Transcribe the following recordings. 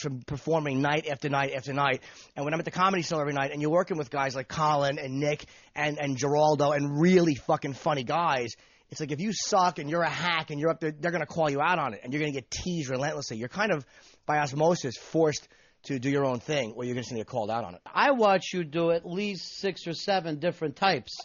from performing night after night after night. And when I'm at the Comedy Store every night and you're working with guys like Colin and Nick and Geraldo and really fucking funny guys, it's like if you suck and you're a hack and you're up there, they're going to call you out on it and you're going to get teased relentlessly. You're kind of, by osmosis, forced to do your own thing or you're just going to get called out on it. I watch you do at least 6 or 7 different types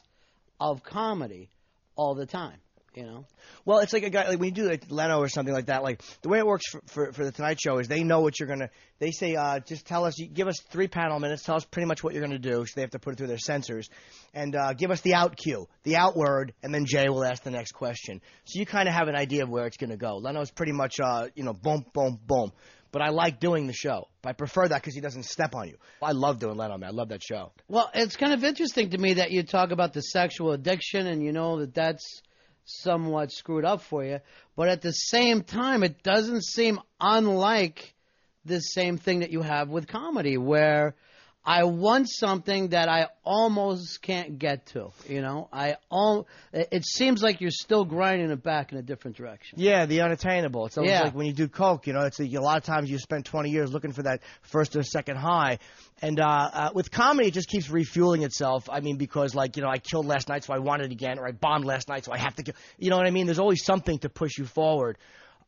of comedy all the time, you know? Well, it's like a guy, like when you do like Leno or something like that, like the way it works for the Tonight Show is they know what you're going to, they say, just tell us, give us 3 panel minutes, tell us pretty much what you're going to do, so they have to put it through their censors, and give us the out cue, the out word, and then Jay will ask the next question. So you kind of have an idea of where it's going to go. Leno's pretty much, boom, boom, boom. But I like doing the show. I prefer that because he doesn't step on you. I love doing Leno, man. I love that show. Well, it's kind of interesting to me that you talk about the sexual addiction and you know that that's somewhat screwed up for you. But at the same time, it doesn't seem unlike the same thing that you have with comedy where I want something that I almost can't get to, you know. It seems like you're still grinding it back in a different direction. Yeah, the unattainable. It's almost like when you do coke, you know. It's like a lot of times you spend 20 years looking for that first or second high, and with comedy, it just keeps refueling itself. I mean, because I killed last night, so I want it again, or I bombed last night, so I have to kill. You know what I mean? There's always something to push you forward.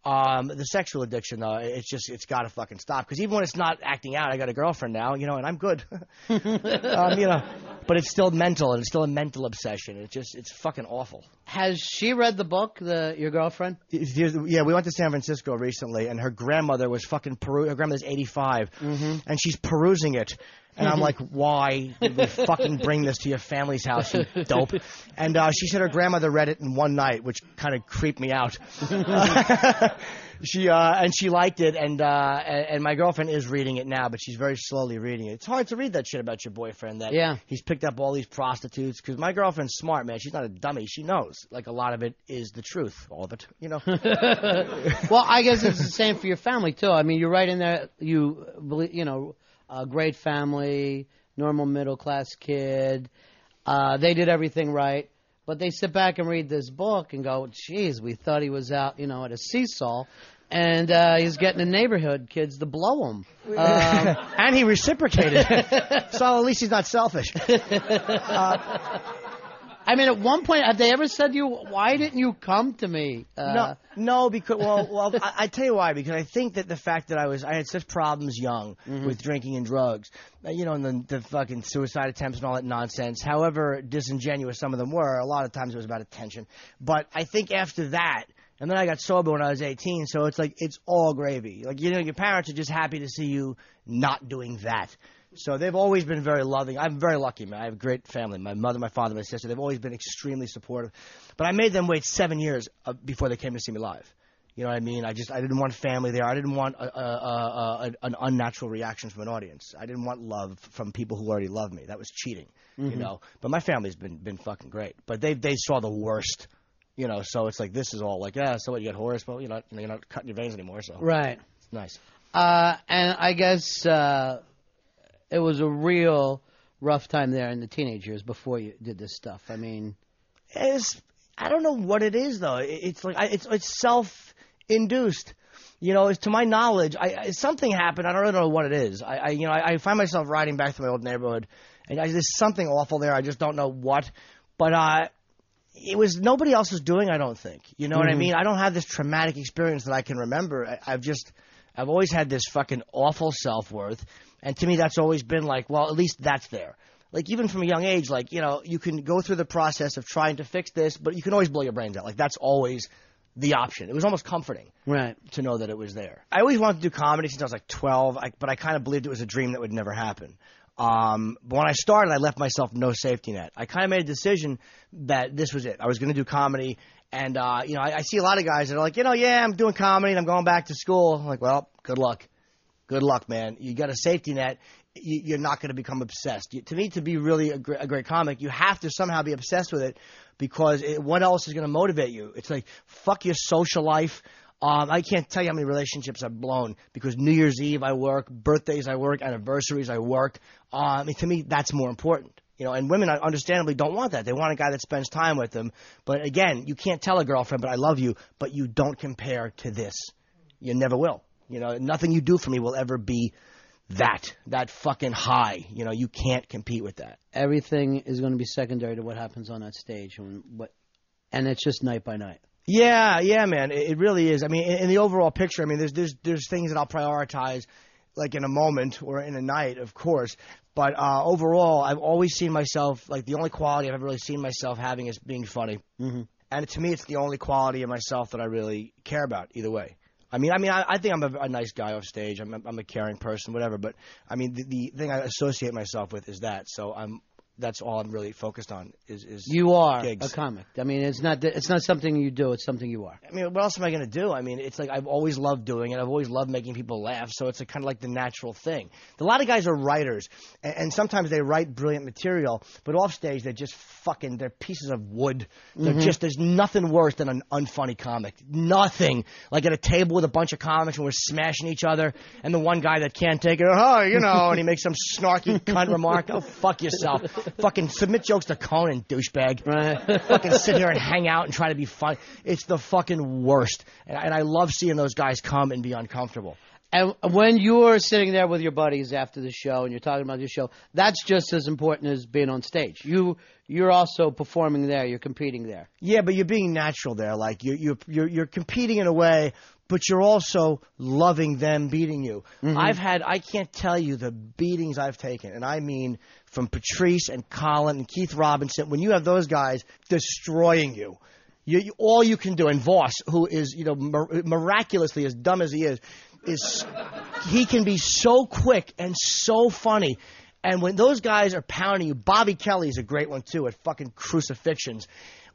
The sexual addiction, though, it's got to fucking stop. Because even when it's not acting out, I got a girlfriend now, and I'm good. But it's still mental, and it's still a mental obsession. It's fucking awful. Has she read the book, your girlfriend? Yeah, we went to San Francisco recently, and her grandmother was fucking her grandmother's 85, and she's perusing it. And I'm like, why did we fucking bring this to your family's house, you dope? And she said her grandmother read it in one night, which kind of creeped me out. She liked it, and my girlfriend is reading it now, but she's very slowly reading it. It's hard to read that shit about your boyfriend, that he's picked up all these prostitutes, because my girlfriend's smart, man. She's not a dummy. She knows. Like, a lot of it is the truth. All of it, Well, I guess it's the same for your family, too. I mean, you're right in there, a great family, normal middle-class kid. They did everything right. But they sit back and read this book and go, geez, we thought he was out, at a seesaw. And he's getting the neighborhood kids to blow him. And he reciprocated. So at least he's not selfish. I mean, at one point, have they ever said to you, why didn't you come to me? No, because I tell you why. Because I think that the fact that I had such problems young with drinking and drugs, and the fucking suicide attempts and all that nonsense. However disingenuous some of them were, a lot of times it was about attention. But I think after that, and then I got sober when I was 18, so it's like it's all gravy. Like your parents are just happy to see you not doing that. So they've always been very loving. I'm very lucky, man. I have a great family. My mother, my father, my sister. They've always been extremely supportive. But I made them wait 7 years before they came to see me live. You know what I mean? I didn't want family there. I didn't want an unnatural reaction from an audience. I didn't want love from people who already loved me. That was cheating, But my family's been fucking great. But they saw the worst, So it's like this is all like, so what? You got Horace? Well, you're not cutting your veins anymore. So right, it's nice. And I guess. It was a real rough time there in the teenage years before you did this stuff. I mean, I don't know what it is though. It's like it's self-induced. To my knowledge, something happened. I don't really know what it is. I find myself riding back to my old neighborhood, and there's something awful there. I just don't know what, but it was nobody else was doing. I don't think. You know what I mean? I don't have this traumatic experience that I can remember. I've always had this fucking awful self-worth. And to me, that's always been like, well, at least that's there. Like, even from a young age, you can go through the process of trying to fix this, but you can always blow your brains out. Like, that's always the option. It was almost comforting to know that it was there. I always wanted to do comedy since I was like 12, but I kind of believed it was a dream that would never happen. But when I started, I left myself no safety net. I kind of made a decision that this was it. I was going to do comedy. And, I see a lot of guys that are like, I'm doing comedy and I'm going back to school. I'm like, well, good luck. Good luck, man. You got a safety net. You're not going to become obsessed. To me, to be really a great comic, you have to somehow be obsessed with it because what else is going to motivate you? It's like, fuck your social life. I can't tell you how many relationships I've blown because New Year's Eve I work, birthdays I work, anniversaries I work. To me, that's more important. And women understandably don't want that. They want a guy that spends time with them. But again, you can't tell a girlfriend, but I love you, but you don't compare to this. You never will. You know, nothing you do for me will ever be that fucking high. You know, you can't compete with that. Everything is going to be secondary to what happens on that stage, and it's just night by night. Yeah, man. It really is. I mean, in the overall picture, I mean, there's things that I'll prioritize, like in a moment or in a night, of course. But overall, I've always seen myself, like the only quality I've ever really seen myself having is being funny. Mm-hmm. And to me, it's the only quality of myself that I really care about either way. I think I'm a nice guy off stage. I'm a caring person, whatever. But I mean, the thing I associate myself with is that. So that's all I'm really focused on is you are gigs. A comic. I mean, it's not something you do. It's something you are. I mean, what else am I going to do? I mean, it's like I've always loved doing it. I've always loved making people laugh. So it's kind of like the natural thing. A lot of guys are writers, and sometimes they write brilliant material, but off stage they're just they're pieces of wood. They're there's nothing worse than an unfunny comic. Nothing. Like at a table with a bunch of comics and we're smashing each other, and the one guy that can't take it, and he makes some snarky cunt remark. Oh, fuck yourself. Fucking submit jokes to Conan, douchebag. Right. Fucking sit here and hang out and try to be funny. It's the fucking worst. And I love seeing those guys come and be uncomfortable. And when you're sitting there with your buddies after the show and you're talking about your show, that's just as important as being on stage. You're also performing there. You're competing there. Yeah, but you're being natural there. Like you're competing in a way, but you're also loving them beating you. Mm-hmm. I can't tell you the beatings I've taken, and I mean from Patrice and Colin and Keith Robinson. When you have those guys destroying you, all you can do, and Voss, who is miraculously as dumb as he is he can be so quick and so funny. And when those guys are pounding you, Bobby Kelly is a great one too at fucking crucifixions.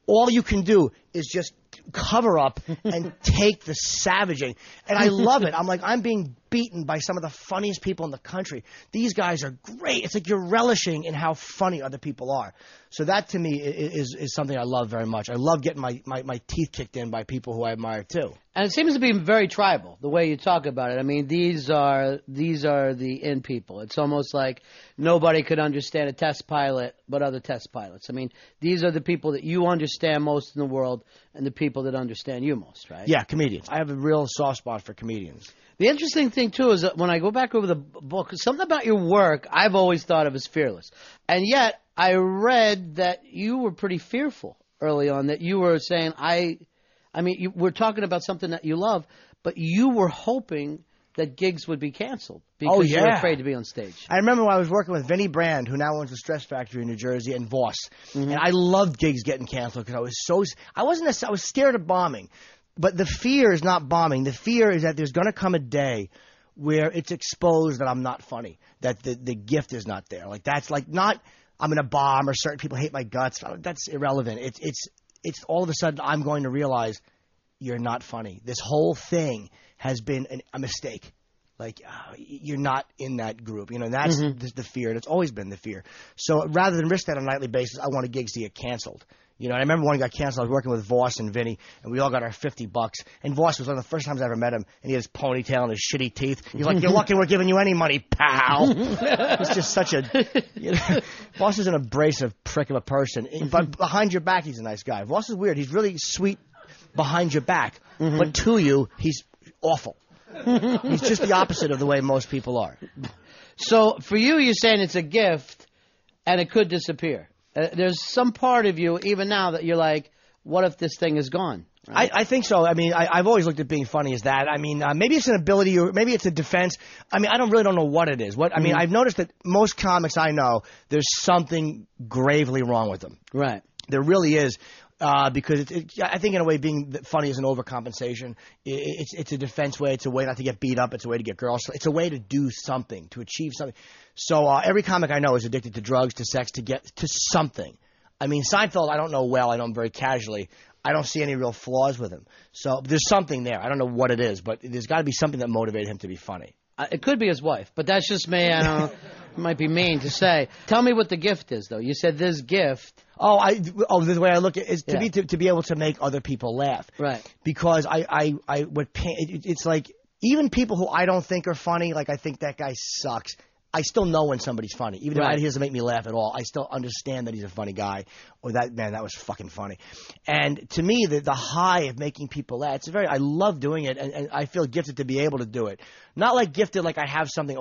All you can do is just cover up and take the savaging. And I love it. I'm being beaten by some of the funniest people in the country. These guys are great. It's like you're relishing in how funny other people are. So that to me is something I love very much. I love getting my teeth kicked in by people who I admire too. And it seems to be very tribal, the way you talk about it. I mean, these are the in people. It's almost like nobody could understand a test pilot but other test pilots. I mean, these are the people that you understand most in the world and the people that understand you most, right? Yeah, comedians. I have a real soft spot for comedians. The interesting thing, too, is that when I go back over the book, something about your work I've always thought of as fearless. And yet I read that you were pretty fearful early on, that you were saying, we're talking about something that you love, but you were hoping that gigs would be canceled because you were afraid to be on stage. I remember when I was working with Vinny Brand, who now owns the Stress Factory in New Jersey, and Voss. Mm-hmm. And I loved gigs getting canceled because I was scared of bombing. But the fear is not bombing. The fear is that there's going to come a day where it's exposed that I'm not funny, that the gift is not there. Like that's like not I'm going to bomb or certain people hate my guts. That's irrelevant. It's all of a sudden I'm going to realize you're not funny. This whole thing has been a mistake. Like you're not in that group. That's the fear. It's always been the fear. So rather than risk that on a nightly basis, I wanted gigs to get canceled. And I remember when he got canceled, I was working with Voss and Vinny, and we all got our $50. And Voss was one of the first times I ever met him, and he had his ponytail and his shitty teeth. He's like, "You're lucky we're giving you any money, pal." He's just such a Voss is an abrasive prick of a person, but behind your back, he's a nice guy. Voss is weird. He's really sweet behind your back, but to you, he's awful. He's just the opposite of the way most people are. So for you, you're saying it's a gift, and it could disappear. There's some part of you, even now, that you're like, what if this thing is gone? Right? I think so. I mean, I've always looked at being funny as that. I mean, maybe it's an ability or maybe it's a defense. I mean, I don't know what it is. I mean, I've noticed that most comics I know, there's something gravely wrong with them. Right. There really is. Because I think in a way being funny is an overcompensation. It's a defense way. It's a way not to get beat up. It's a way to get girls. It's a way to do something, to achieve something. So every comic I know is addicted to drugs, to sex, to get to something. I mean, Seinfeld, I don't know well. I know him very casually. I don't see any real flaws with him. So there's something there. I don't know what it is, but there's got to be something that motivated him to be funny. It could be his wife, but that's just me. I don't know. It might be mean to say. Tell me what the gift is, though. You said this gift. The way I look at it is to be able to make other people laugh. Right. Because it's like even people who I don't think are funny, like I think that guy sucks. I still know when somebody's funny. Even Right. if he doesn't make me laugh at all, I still understand that he's a funny guy. Or that was fucking funny. And to me, the high of making people laugh, I love doing it, and I feel gifted to be able to do it. Not like gifted like I have something